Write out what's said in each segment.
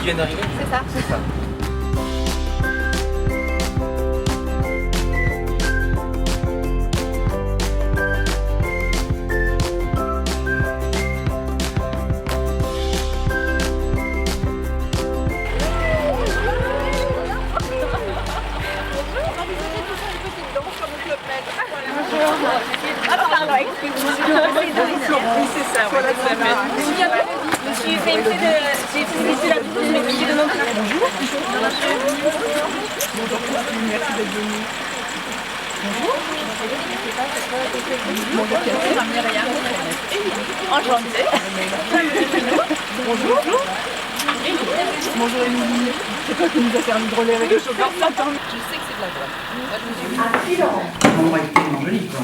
qui viennent d'arriver? C'est ça. C'est ça. Ah pardon, excuse-moi. Oui, c'est ça, oui, tout à fait. Je me souviens pas. J'ai fait la vidéo, mais qui demande bonjour. Merci d'être venu. Bonjour. Enchantée. Bonjour. Bonjour Émilie. C'est toi qui nous as servi de relais avec le chauffeur ce matin. Je sais que c'est de la voile. L'endroit est tellement joli quoi.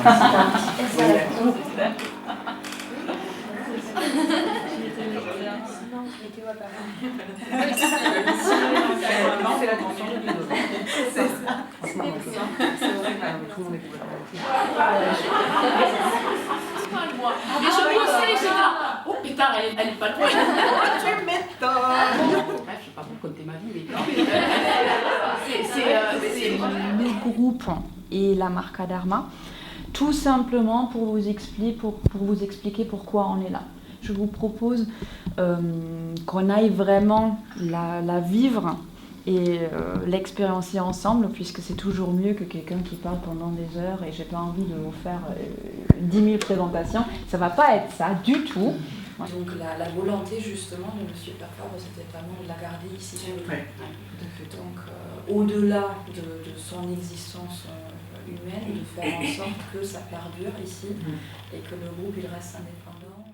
C'est la tension de Ludo. C'est ça. C'est vrai que tout le monde est couvert. Mais je pensais, j'étais là. Oh putain, elle est pas loin. Tu m'étonnes. Bref, je sais pas pour compter ma vie, mais Le groupe et la marque Dharma, tout simplement pour vous expliquer pourquoi on est là. Je vous propose qu'on aille vraiment la vivre et l'expériencer ensemble, puisque c'est toujours mieux que quelqu'un qui parle pendant des heures et j'ai pas envie de vous faire 10 000 présentations. Ça va pas être ça du tout. Donc la volonté justement de M. Perfabre, c'était vraiment de la garder ici sur le Ouais. Donc au-delà de son existence humaine, de faire en sorte que ça perdure ici et que le groupe il reste indépendant.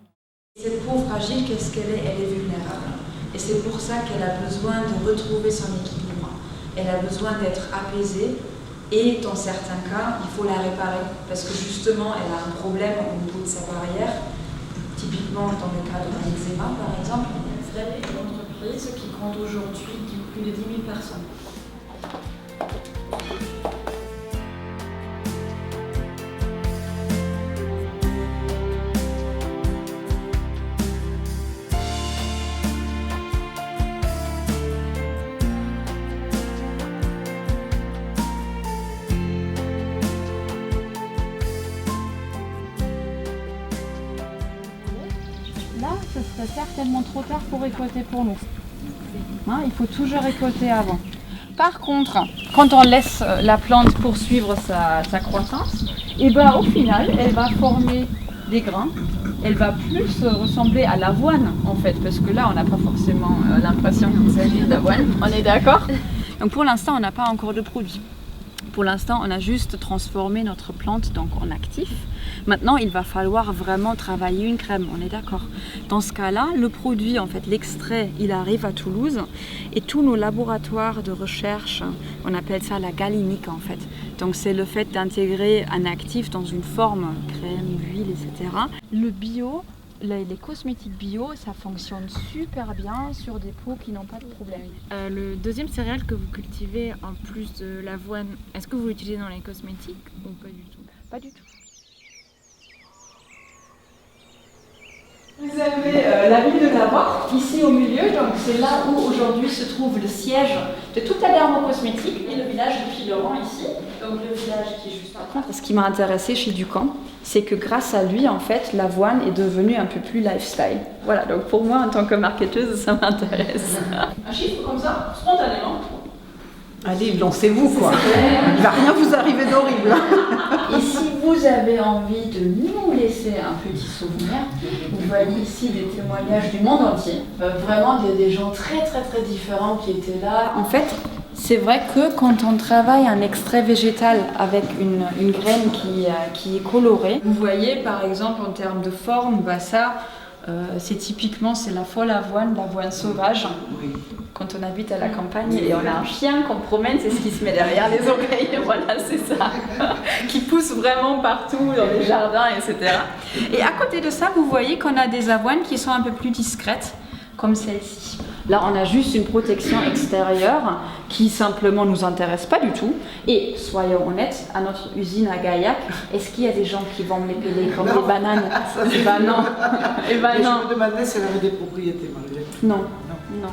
Cette pauvre fragile, qu'est-ce qu'elle est? Elle est vulnérable. Et c'est pour ça qu'elle a besoin de retrouver son équilibre. Elle a besoin d'être apaisée et dans certains cas, il faut la réparer parce que justement, elle a un problème au niveau de sa barrière. Typiquement, dans le cas de l'eczéma, par exemple, il y a une entreprise qui compte aujourd'hui plus de 10 000 personnes. Là, ce serait certainement trop tard pour récolter pour nous. Hein, il faut toujours récolter avant. Par contre, quand on laisse la plante poursuivre sa croissance, et ben, au final, elle va former des grains. Elle va plus ressembler à l'avoine en fait, parce que là, on n'a pas forcément l'impression qu'il s'agit d'avoine. On est d'accord? Donc pour l'instant, on n'a pas encore de produit. Pour l'instant, on a juste transformé notre plante donc, en actif. Maintenant, il va falloir vraiment travailler une crème, on est d'accord. Dans ce cas-là, le produit, en fait, l'extrait, il arrive à Toulouse et tous nos laboratoires de recherche, on appelle ça la galénique en fait. Donc c'est le fait d'intégrer un actif dans une forme, crème, huile, etc. Le bio, les cosmétiques bio, ça fonctionne super bien sur des peaux qui n'ont pas de problème. Le deuxième céréale que vous cultivez en plus de l'avoine, est-ce que vous l'utilisez dans les cosmétiques ou pas du tout? Pas du tout. Vous avez la ville de Navarre, ici au milieu, donc c'est là où aujourd'hui se trouve le siège de toute la dermocosmétique et le village de Fileran ici, donc le village qui est juste par contre. Ce qui m'a intéressé chez Ducamp, c'est que grâce à lui, en fait, l'avoine est devenue un peu plus lifestyle. Voilà, donc pour moi, en tant que marketeuse, ça m'intéresse. Un chiffre comme ça, spontanément. Allez, lancez-vous quoi. Il va rien vous arriver d'horrible. Et si vous avez envie de nous laisser un petit souvenir, vous voyez ici des témoignages du monde entier. Vraiment des gens très différents qui étaient là. En fait, c'est vrai que quand on travaille un extrait végétal avec une graine qui est colorée, vous voyez par exemple en termes de forme, bah ça, c'est typiquement c'est la folle avoine, l'avoine sauvage. Quand on habite à la campagne et on a un chien qu'on promène, c'est ce qui se met derrière les oreilles, voilà, c'est ça, qui pousse vraiment partout dans les jardins, etc. Et à côté de ça, vous voyez qu'on a des avoines qui sont un peu plus discrètes, comme celle-ci. Là, on a juste une protection extérieure qui simplement nous intéresse pas du tout. Et soyons honnêtes, à notre usine à Gaillac, est-ce qu'il y a des gens qui vont m'épeler comme des bananes? Eh ben non. Eh ben non. Je me demandais si elle avait des propriétés malgré tout. Non. Non.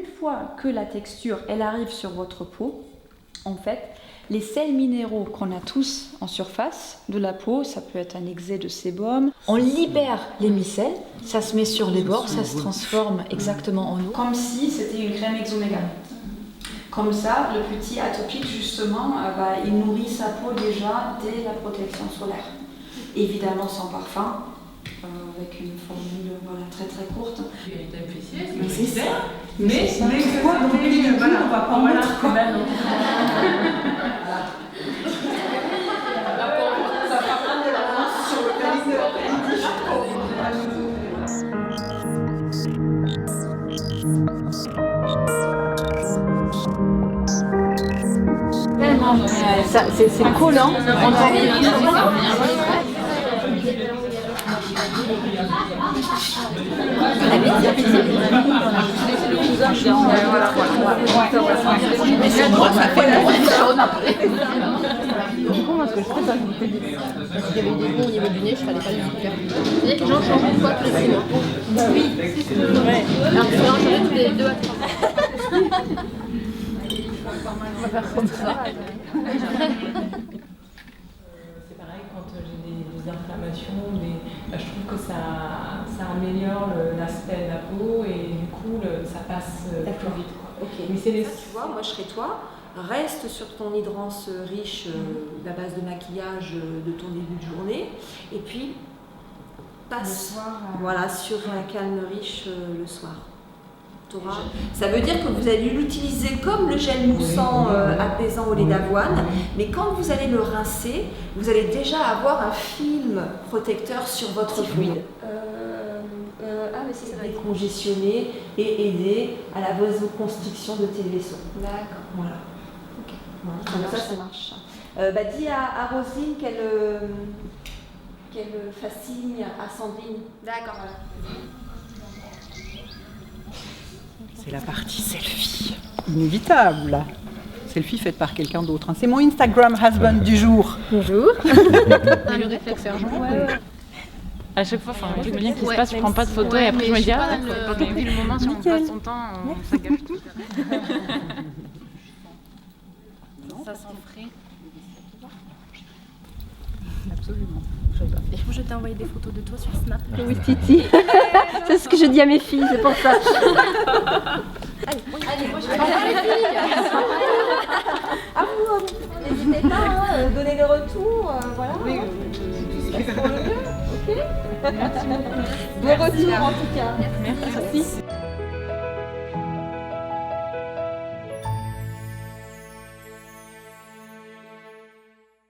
une fois que la texture elle arrive sur votre peau, en fait, les sels minéraux qu'on a tous en surface de la peau, ça peut être un excès de sébum, on libère les micelles, ça se met sur les bords, ça se transforme exactement en eau, comme si c'était une crème exomégane. Comme ça, le petit atopique, justement, il nourrit sa peau déjà dès la protection solaire. Évidemment sans parfum, avec une formule très très courte. Mais c'est ça. Mais quoi, donc voilà, on va pas en mettre quoi. Ça va prendre de l'avance sur le C'est collant. Mais c'est moi, ça fait la jaune après. Du coup, moi, ce que je ferais, c'est que s'il y avait des bons au niveau du nez, je ferais pas du tout faire. C'est-à-dire que les gens changent une fois tous les 6 mois. Oui, c'est vrai. Alors que je changerais tous les 2 à 3 mois. On va faire comme ça. C'est pareil quand j'ai des inflammations, je trouve que ça améliore l'aspect de la peau et du coup ça passe plus vite. Ok. Mais c'est les... Tu vois, moi je serais toi, reste sur ton hydrance riche, la base de maquillage de ton début de journée, et puis passe voilà, sur la calme riche le soir. Ça veut dire que vous allez l'utiliser comme le gel moussant apaisant au lait d'avoine, mais quand vous allez le rincer, vous allez déjà avoir un film protecteur sur votre fluide. Mais si ça va décongestionner et aider à la vasoconstriction de tes vaisseaux. D'accord. Voilà. Ok. Voilà. Donc ça marche. Dis à Roselyne qu'elle fasse signe à Sandrine. D'accord. Voilà. C'est la partie selfie. Inévitable. Selfie faite par quelqu'un d'autre. C'est mon Instagram husband du jour. Bonjour. Le réflexeur. Ouais. À chaque fois, un truc bien qui se passe, je prends pas de photos et après je me dis ah, quand on vit le moment, si on passe son temps, ça gâche tout. Ça sent frais. Absolument. Je t'ai envoyé des photos de toi sur Snap. Oui, Titi. C'est ce que je dis à mes filles, c'est pour ça. Allez, moi je vais aller les filles. Ah vous, n'hésitez pas, donnez le retour, voilà. Oui. Pour le mieux, ok. Merci beaucoup. Bon retour en tout cas. Merci.